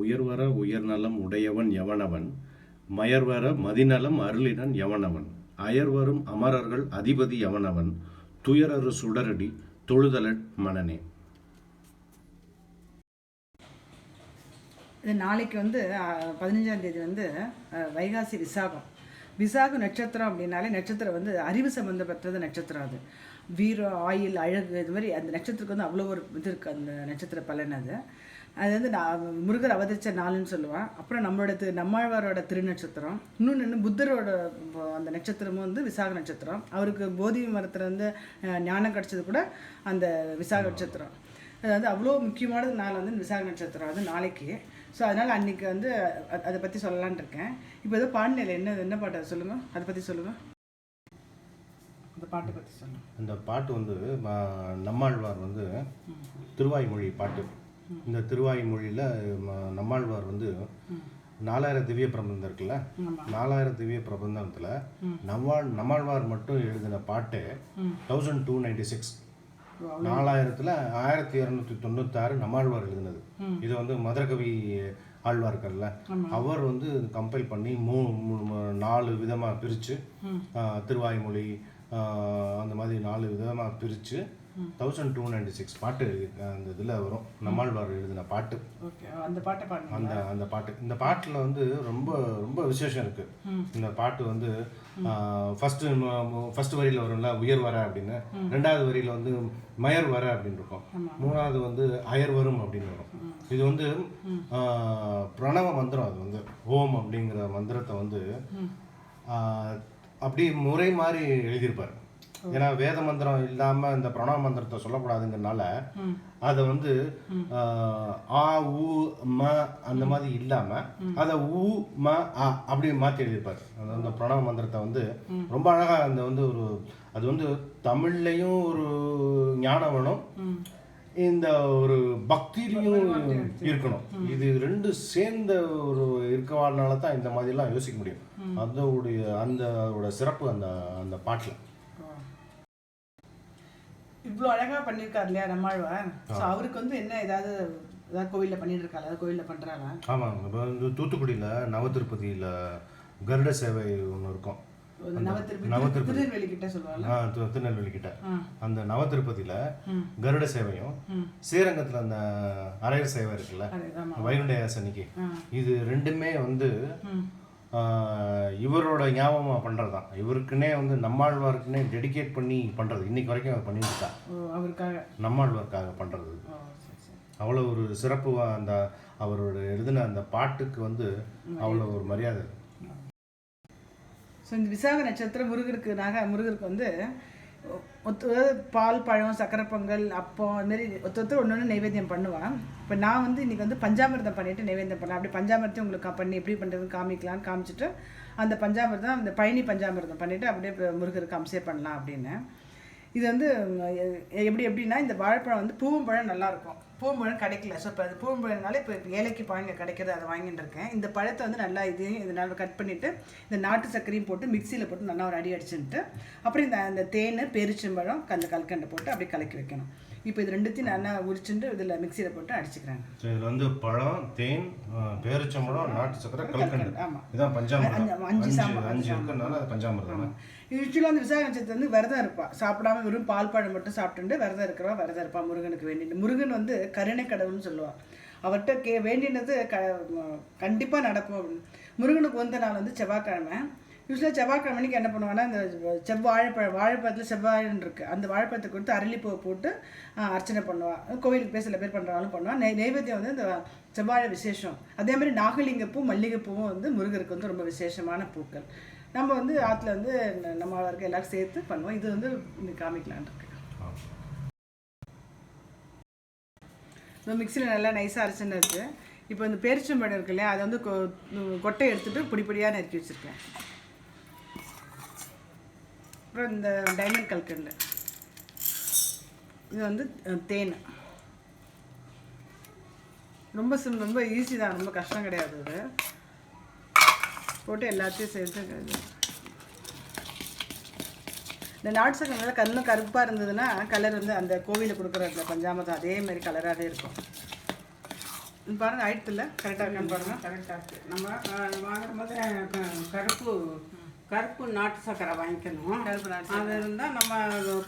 உயர்வர உயர்நலம் உடையவன் எவனவன், மயர்வர மதிநலம் அருளினன் எவனவன், அயர்வரும் அமரர்கள் அதிபதி எவனவன், துயரறு சுடரடி தொழுதலன் மனனே. இது நாளைக்கு 15ஆம் தேதி வைகாசி விசாகம். விசாக நட்சத்திரம் அப்படின்னாலே நட்சத்திரம் அறிவு சம்மந்தப்பட்டது நட்சத்திரம். அது வீரம், ஆயில், அழகு, இது மாதிரி அந்த நட்சத்திரத்துக்கு அவ்வளோ ஒரு இது இருக்குது. அந்த நட்சத்திர பலன் அது நான் முருகர் அவதரித்த நாள்னு சொல்லுவேன். அப்புறம் நம்மாழ்வாரோட திருநட்சத்திரம். இன்னொன்று புத்தரோட அந்த நட்சத்திரமும் விசாக நட்சத்திரம். அவருக்கு போதி மரத்துலேருந்து ஞானம் கிடச்சது கூட அந்த விசாக நட்சத்திரம். அதாவது அவ்வளோ முக்கியமான நாள் விசாக நட்சத்திரம். அது நாளைக்கு. ஸோ அதனால் அன்றைக்கி அதை பற்றி சொல்லலான் இருக்கேன். இப்போ ஏதோ பாடநிலை என்ன பாட்டு அதை சொல்லுங்கள், அதை பற்றி சொல்லுங்கள். அந்த பாட்டை பற்றி சொல்லுங்கள். அந்த பாட்டு நம்மாழ்வார் திருவாய்மொழி பாட்டு. இந்த திருவாய்மொழியில் நம்மாழ்வார் 4000 திவ்ய பிரபந்தம் இருக்குல்ல, 4000 திவ்ய பிரபந்தத்தில் நம்மாழ்வார் மட்டும் எழுதின பாட்டு 1296. 4000ல் 1296 நம்மாழ்வார் எழுதினது. இது மதுரகவி ஆழ்வார்கல்ல, அவர் கம்பைல் பண்ணி 4 விதமாக பிரித்து, திருவாய்மொழி அந்த மாதிரி 4 விதமாக பிரித்து 1296 பாட்டு அந்த இதில் வரும். நம்மாழ்வார் எழுதின பாட்டு. அந்த பாட்டு இந்த பாட்டில் ரொம்ப ரொம்ப விசேஷம் இருக்குது. இந்த பாட்டு ஃபர்ஸ்ட் வரியில் வரும்ல உயர் வர அப்படின்னு, 2வது வரியில் மயர் வர அப்படின்னு இருக்கும், 3வது அயர் வரும் அப்படின்னு வரும். இது பிரணவ மந்திரம். அது ஓம் அப்படிங்கிற மந்திரத்தை அப்படி முறை மாதிரி எழுதியிருப்பார். ஏன்னா வேத மந்திரம் இல்லாமல் இந்த பிரணவ மந்திரத்தை சொல்லக்கூடாதுங்கிறதுனால அதை ஆ ஊ ம அந்த மாதிரி இல்லாமல் அதை ஊ ம ஆ அப்படி மாற்றி எழுதியிருப்பார். அந்த பிரணவ மந்திரத்தை ரொம்ப அழகாக அந்த ஒரு அது தமிழ்லையும் ஒரு ஞானம் வேணும், இந்த ஒரு பக்தியிலையும் இருக்கணும். இது 2 சேர்ந்த ஒரு இருக்கவாழ்னால தான் இந்த மாதிரிலாம் யோசிக்க முடியும். அதோட சிறப்பு அந்த பாட்டில் இவ்வளோ அழகாக பண்ணியிருக்காரு இல்லையா நம்மாழ்வார். ஸோ அவருக்கு என்ன ஏதாவது கோவிலில் பண்ணிட்டு இருக்காரு, அதாவது கோவிலில் பண்ணுறாரா? ஆமாம். இப்போ தூத்துக்குடியில் நவதிருப்பதியில் கருட சேவை ஒன்று இருக்கும். திருநெல்வேலி கிட்ட சொல்லுவாங்க. திருநெல்வேலி கிட்ட அந்த நவதிருப்பதியில் கருட சேவையும், ஸ்ரீரங்கத்தில் அந்த அரையர் சேவை இருக்குல்ல, வைகுண்ட ஏகாதசிக்கு, இது 2மே இவரோட ஞாபகமாக பண்ணுறது தான். இவருக்குன்னே நம்மாழ்வாருக்குன்னே டெடிகேட் பண்ணி பண்ணுறது. இன்னைக்கு வரைக்கும் அவர் பண்ணிட்டு இருக்கா. அவருக்காக, நம்மாழ்வாருக்காக பண்ணுறது. அவ்வளோ ஒரு சிறப்பு. அந்த அவரோட எழுதின அந்த பாட்டுக்கு அவ்வளோ ஒரு மரியாதை. ஸோ இந்த விசாக நட்சத்திரம் முருகருக்கு பால், பழம், சக்கரை பொங்கல், அப்பம், அதுமாரி ஒருத்தர் ஒன்று நைவேத்தியம் பண்ணுவான். இப்போ நான் இன்றைக்கி பஞ்சாமிர்தம் பண்ணிவிட்டு நைவேத்தியம் பண்ணேன். அப்படி பஞ்சாமிர்தம் உங்களுக்கு பண்ணி எப்படி பண்ணுறதுன்னு காமிக்கலான்னு காமிச்சிட்டு அந்த பஞ்சாமிர்தம், அந்த பழனி பஞ்சாமிர்தம் பண்ணிவிட்டு அப்படியே முருகருக்கு அம்சம் பண்ணலாம் அப்படின்னு. இது எப்படின்னா, இந்த வாழைப்பழம் பூவும் பழம் நல்லாயிருக்கும். பூம்பழம் கிடைக்கல. ஸோ இப்போ அது பூம்பழம்னால இப்போ ஏலைக்கு பழங்க கிடைக்கிது, அதை வாங்கிட்டு இருக்கேன். இந்த பழத்தை நல்லா இதனால் கட் பண்ணிவிட்டு இந்த நாட்டு சர்க்கரையும் போட்டு மிக்சியில் போட்டு நல்லா ஒரு அடி அடிச்சுட்டு, அப்புறம் இந்த தேன், பேரிச்சம்பழம், அந்த கல்கண்டை போட்டு அப்படியே கலக்கி வைக்கணும். இப்போ இது 2த்தையும் நல்லா உரிச்சுட்டு இதில் மிக்சியில் போட்டு அடிச்சுக்கிறாங்க. இதில் பழம், தேன், பேரிச்சம்பழம், நாட்டு சர்க்கரை, கல்கண்டு. ஆமாம், இதுதான் பஞ்சாமிர்தம். 5 இருக்கிறதுனால பஞ்சாமிர்தம். யூஸ்வலாக அந்த விசாக நட்சத்திரம் விரதம் இருப்பாள். சாப்பிடாம வெறும் பால் பழம் மட்டும் சாப்பிட்டுட்டு விரதம் இருப்பாள் முருகனுக்கு வேண்டிட்டு. முருகன் கருணை கடவுள்னு சொல்லுவாள். அவர்கிட்ட வேண்டினது கண்டிப்பாக நடக்கும் அப்படின்னு. முருகனுக்கு வந்த நாள் செவ்வாய்க்கிழமை. யூஸ்வலாக செவ்வாய்க்கிழமைக்கு என்ன பண்ணுவாங்கன்னா, இந்த வாழைப்பழத்தில் செவ்வாழைன்னு இருக்குது, அந்த வாழைப்பழத்தை கொடுத்து அரளிப்பூவை போட்டு அர்ச்சனை பண்ணுவாள். கோவிலுக்கு போய் சில பேர் பண்ணுறாலும் பண்ணுவாள். நைவேத்தியம் இந்த செவ்வாழை விசேஷம். அதே மாதிரி நாகலிங்கப்பூ, மல்லிகைப்பூவும் முருகருக்கு ரொம்ப விசேஷமான பூக்கள். நம்ம ஆற்றுல நம்ம இருக்க எல்லாரும் சேர்த்து பண்ணுவோம். இது இன்னைக்கு காமிக்கலான் இருக்கு. மிக்சியில் நல்லா நைஸாக அரைச்சுன்னு இருக்குது. இப்போ இந்த பேரிச்சம்பழம் இருக்கு இல்லையா, அதை கொட்டை எடுத்துகிட்டு பொடியாக நறுக்கி வச்சுருக்கேன். அப்புறம் இந்த டைமண்ட் கல்கண்டு, இது தேன். ரொம்ப ஈஸி தான், ரொம்ப கஷ்டம் கிடையாது. அது போட்டு எல்லாத்தையும் சேர்த்து இந்த நாட்டு சக்கரை நல்லா கருப்பாக இருந்ததுன்னா கலர் அந்த கோவிலில் கொடுக்குற அந்த பஞ்சாமிர்தம் அதே மாதிரி கலராகவே இருக்கும். இது பாருங்கள் ஆயிடுத்துல கரெக்டாக இருக்கான்னு பாருங்கள். கரெக்டாக இருக்குது. நம்ம வாங்குற போது கருப்பு நாட்டு சர்க்கரை வாங்கிக்கணும். அது இருந்தால் நம்ம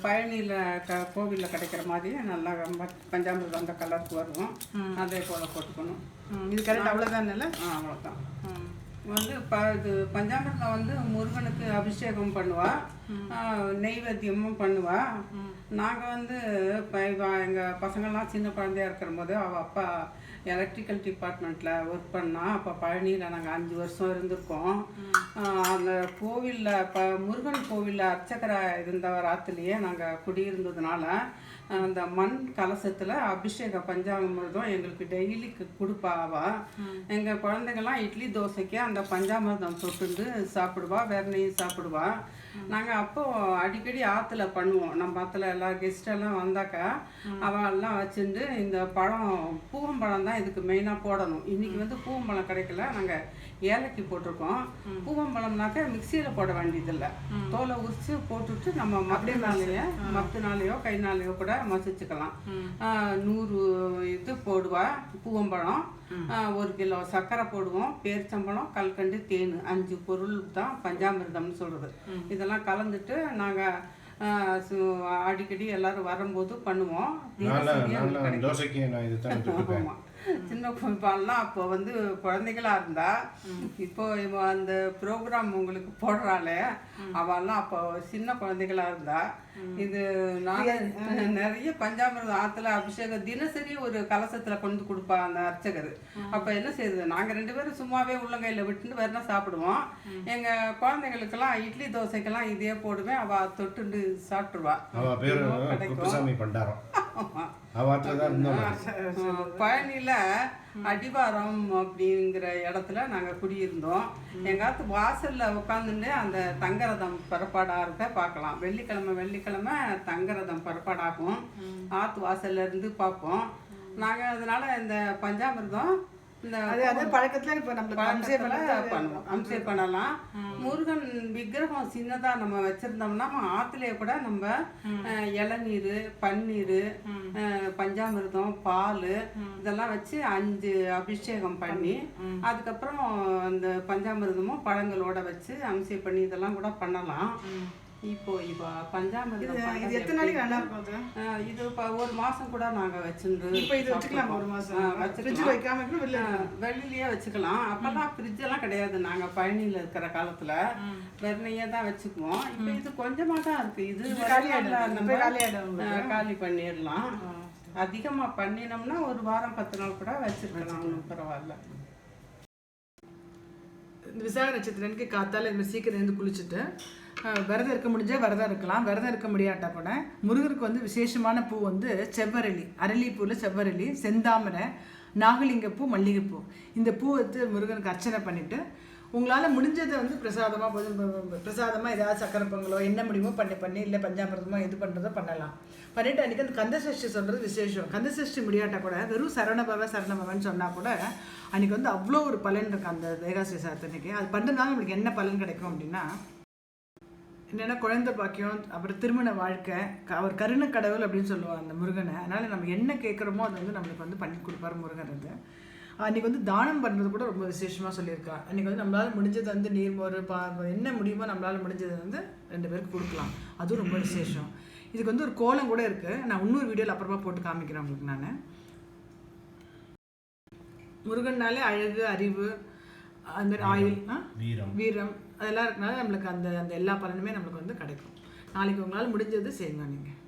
பழனியில் கோவிலில் கிடைக்கிற மாதிரி நல்லா பஞ்சாமிர்தம் அந்த கலருக்கு வரும். அதே போல் போட்டுக்கணும். இது கரெக்ட் அவ்வளோதான் இல்லை? அவ்வளோதான். வந்து இது பஞ்சாமிர்தம் வந்து முருகனுக்கு அபிஷேகம் பண்ணுவா, நெய்வேத்தியமும் பண்ணுவா. நாங்கள் வந்து எங்கள் பசங்கள்லாம் சின்ன குழந்தையா இருக்கிற போது அவள் அப்பா எலக்ட்ரிக்கல் டிபார்ட்மெண்ட்டில் ஒர்க் பண்ணால் அப்போ பழனியில் நாங்கள் 5 வருஷம் இருந்திருக்கோம். அந்த கோவிலில் முருகன் கோவிலில் அர்ச்சகராக இருந்தவர் ஆற்றுலேயே நாங்கள் குடியிருந்ததுனால அந்த மண் கலசத்தில் அபிஷேக பஞ்சாமிர்தம் எங்களுக்கு டெய்லி கொடுப்பாவா. எங்கள் குழந்தைங்கள்லாம் இட்லி தோசைக்கு அந்த பஞ்சாமிர்தம் தொட்டுண்டு சாப்பிடுவா, வேற நெய் சாப்பிடுவா. நாங்கள் அப்போ அடிக்கடி ஆற்றுல பண்ணுவோம். நம்ம ஆற்றுல எல்லா கெஸ்டெல்லாம் வந்தாக்கா அவெல்லாம் வச்சுட்டு இந்த பழம் பூவம்பழம் தான் இதுக்கு மெயினாக போடணும். இன்றைக்கி வந்து பூவம்பழம் கிடைக்கல, நாங்கள் ஏலக்கி போட்டிருக்கோம். பூவம்பழம்னாக்கா மிக்சியில் போட வேண்டியதில்லை, தோலை உரித்து போட்டுட்டு நம்ம மத்தினாலேயோ கைனாலேயோ கூட மசிச்சுக்கலாம். 100 இது போடுவா பூவம்பழம், 1 கிலோ சர்க்கரை போடுவோம், பேரிச்சம்பழம், கல்கண்டு, தேன் 5 பொருள் தான் பஞ்சாமிர்தம்னு சொல்கிறது. இதெல்லாம் கலந்துட்டு நாங்கள் அடிக்கடி எல்லாரும் வரும்போது பண்ணுவோம். ஆமாம், சின்ன குழந்தைலாம் அப்போ வந்து குழந்தைகளா இருந்தா. இப்போ அந்த ப்ரோக்ராம் உங்களுக்கு போடுறாளே அவெல்லாம் அப்போ சின்ன குழந்தைகளா இருந்தா. இது நான் நிறைய பஞ்சாமிர்தம் ஆற்றுல அபிஷேகம் தினசரி ஒரு கலசத்தில் கொண்டு கொடுப்பா அந்த அர்ச்சகர். அப்போ என்ன செய்யுது, நாங்கள் 2 பேரும் சும்மாவே உள்ளங்கையில் விட்டுட்டு வேறனா சாப்பிடுவோம். எங்கள் குழந்தைங்களுக்கெல்லாம் இட்லி தோசைக்கெல்லாம் இதே போடுவேன், அவள் தொட்டுண்டு சாப்பிட்டுருவா. பழனியில் அடிவாரம் அப்படிங்கிற இடத்துல நாங்கள் குடியிருந்தோம். எங்காத்து வாசலில் உட்காந்துட்டு அந்த தங்கரதம் புறப்பாடாக பார்க்கலாம். வெள்ளிக்கிழமை தங்கரதம் புறப்பாடாகும். ஆற்று வாசல்ல இருந்து பார்ப்போம் நாங்கள். அதனால இந்த பஞ்சாமிர்தம் பழக்கத்துல இப்போ நம்ம அம்சே பண்ணலாம். முருகன் விக்கிரகம் சின்னதா நம்ம வச்சிருந்தோம்னா ஆத்துலயே கூட நம்ம இளநீர், பன்னீர், பஞ்சாமிர்தம், பால் இதெல்லாம் வச்சு 5 அபிஷேகம் பண்ணி அதுக்கப்புறம் அந்த பஞ்சாமிர்தமும் பழங்களோட வச்சு அம்சே பண்ணி இதெல்லாம் கூட பண்ணலாம். இப்போ பஞ்சாமிர்தம் இது எத்தனை நாளைக்கு நல்லா இருக்கும்? இது 1 மாசம் கூட நாங்க வச்சிருந்து இப்போ இது வச்சுக்கலாம். 1 மாசம் ஃப்ரிட்ஜ்ல வைக்காம வெளியிலேயே வச்சுக்கலாம். அப்பெல்லாம் ஃப்ரிட்ஜ் எல்லாம் கிடையாது. நாங்க பழனியில இருக்கிற காலத்துல வெறுமையே தான் வச்சுக்குவோம். இப்போ இது கொஞ்சமா தான் இருக்கு. இது காலி பண்ணிடலாம். அதிகமா பண்ணினோம்னா 1 வாரம் 10 நாள் கூட வச்சிருக்கலாம், ஒன்றும் பரவாயில்ல. இந்த விசாக நட்சத்திரனுக்கு காத்தால இந்த சீக்கிரம் இருந்து குளிச்சுட்டு விரதம் இருக்க முடிஞ்சால் விரதம் இருக்கலாம். விரதம் இருக்க முடியாட்டா கூட முருகருக்கு வந்து விசேஷமான பூ வந்து செவ்வரளி, அரளிப்பூவில் செவ்வரளி, செந்தாமரை, நாகலிங்கப்பூ, மல்லிகைப்பூ. இந்த பூ வந்து முருகனுக்கு அர்ச்சனை பண்ணிவிட்டு உங்களால் முடிஞ்சதை வந்து பிரசாதமாக ஏதாவது சக்கரை பொங்கலோ என்ன முடியுமோ பண்ணி இல்லை பஞ்சாமிர்தமோ எது பண்ணுறதோ பண்ணலாம். பண்ணிவிட்டு அன்றைக்கி அந்த கந்தசஷ்டி சொல்கிறது விசேஷம். கந்தசஷ்டி முடியாட்டா கூட வெறும் சரணபவன்னு சொன்னால் கூட அன்றைக்கி வந்து அவ்வளோ ஒரு பலன் இருக்குது அந்த ஏகாதசி சாத்தனைக்கு. அது பண்ணுறதுனால நம்மளுக்கு என்ன பலன் கிடைக்கும் அப்படின்னா என்னென்னா குழந்தை பாக்கியம், அப்புறம் திருமண வாழ்க்கை, அவர் கருணை கடவுள் அப்படின்னு சொல்லுவாங்க அந்த முருகனை. அதனால் நம்ம என்ன கேட்குறோமோ அதை வந்து நம்மளுக்கு வந்து பண்ணி கொடுப்பாரு முருகன். அது அன்றைக்கி வந்து தானம் பண்ணுறது கூட ரொம்ப விசேஷமாக சொல்லியிருக்கா. அன்றைக்கி வந்து நம்மளால் முடிஞ்சது வந்து நீர்மோர் என்ன முடியுமோ நம்மளால் முடிஞ்சது வந்து 2 பேருக்கு கொடுக்கலாம். அதுவும் ரொம்ப விசேஷம். இதுக்கு வந்து ஒரு கோலம் கூட இருக்குது. நான் இன்னொரு வீடியோவில் அப்புறமா போட்டு காமிக்கிறேன் உங்களுக்கு. நான் முருகன்னாலே அழகு, அறிவு, அந்த ஆயுள், வீரம் அதெல்லாம் இருக்கனால நம்மளுக்கு அந்த அந்த எல்லா பலனுமே நம்மளுக்கு வந்து கிடைக்கும். நாளைக்கு உங்களால் முடிஞ்சது செய்யுங்க நீங்கள்.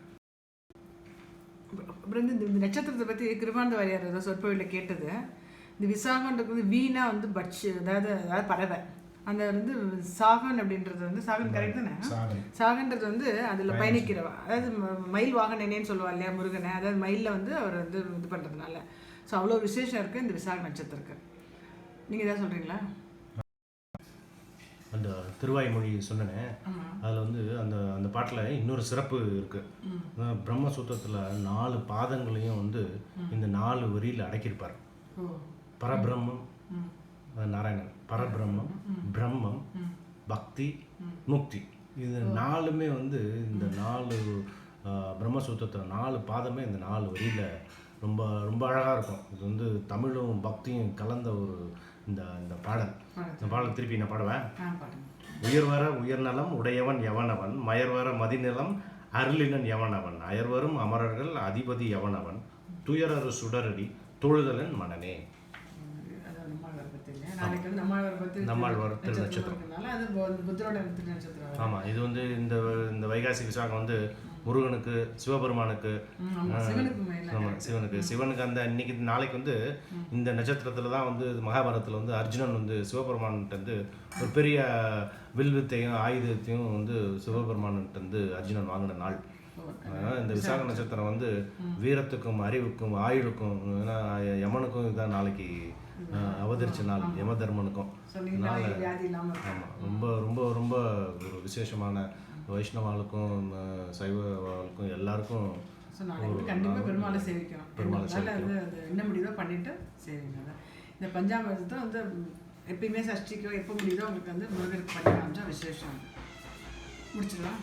அப்புறம் வந்து இந்த நட்சத்திரத்தை பற்றி கிருபானந்த வாரியார் ஏதோ சொற்பொழிவில் கேட்டது. இந்த விசாகன்றது வந்து வீணா வந்து அதாவது பறவை. அந்த வந்து சாகன் அப்படின்றது வந்து சாகன் கரெக்ட் தானே? சாகன்றது வந்து அதில் பயணிக்கிறவா, அதாவது மயில் வாகனேன்னு சொல்லுவா இல்லையா முருகனை. அதாவது மயிலில் வந்து அவர் வந்து இது பண்ணுறதுனால. ஸோ அவ்வளோ விசேஷம் இருக்குது இந்த விசாக நட்சத்திரத்துக்கு. நீங்கள் எதாவது சொல்கிறீங்களா? அந்த திருவாய்மொழி சொன்னேன், அதில் வந்து அந்த அந்த பாட்டில் இன்னொரு சிறப்பு இருக்குது. பிரம்மசூத்திரத்தில் 4 பாதங்களையும் வந்து இந்த 4 வரியில் அடக்கியிருப்பார். பரபிரம்மம், நாராயணன், பரபிரம்மம், பிரம்மம், பக்தி, முக்தி. இது 4மே வந்து இந்த 4 பிரம்மசூத்திரத்தில் 4 பாதமே இந்த 4 வரியில் ரொம்ப ரொம்ப அழகாக இருக்கும். இது வந்து தமிழும் பக்தியும் கலந்த ஒரு இந்த இந்த பாடல். இந்த பாடல் திருப்பி நான் பாடுவேன். பாடுங்க. உயர்வர உயர்நலம் உடையவன் எவனவன், மயர்வர மதிநிலம் அருளினன் எவனவன், அயர்வரும் அமரர்கள் அதிபதி எவனவன், துயரறு சுடரடி தொழுதலன் மனனே. அதாவது நம்மாழ்வார் பற்றி இல்லையா? நாளைக்கு வந்து நம்மாழ்வார் பற்றி நம்மாழ்வார் திருநட்சத்திரம். இருக்கனால அது புத்தரோட திருநட்சத்திரம். ஆமாம், இது வந்து இந்த இந்த வைகாசி விசாகம் வந்து முருகனுக்கு, சிவபெருமானுக்கு, சிவனுக்கு அந்த இன்னைக்கு நாளைக்கு வந்து இந்த நட்சத்திரத்தில் தான் வந்து மகாபாரதத்தில் வந்து அர்ஜுனன் வந்து சிவபெருமான்கிட்ட வந்து ஒரு பெரிய வில்வித்தையும் ஆயுதத்தையும் வந்து சிவபெருமான்கிட்ட வந்து அர்ஜுனன் வாங்கின நாள். அதனால் இந்த விசாக நட்சத்திரம் வந்து வீரத்துக்கும் அறிவுக்கும் ஆயுளுக்கும், ஏன்னா யமனுக்கும் இதுதான் நாளைக்கு அவதரிச்ச நாள், யம தர்மனுக்கும். ஆமாம், ரொம்ப ரொம்ப ரொம்ப ஒரு விசேஷமான வைஷ்ணவாளுக்கும் சைவவாளுக்கும் எல்லாருக்கும் கண்டிப்பாக பெருமாளை சேவிக்கணும். அது என்ன முடியுதோ பண்ணிட்டு சேவிங்க. இந்த பஞ்சாமிர்தத்தை வந்து எப்பயுமே சஷ்டிக்கோ எப்போ முடியுதோ அவங்களுக்கு வந்து முருகருக்கு பண்ணி காமிச்சா விசேஷம். முடிச்சிடலாம்.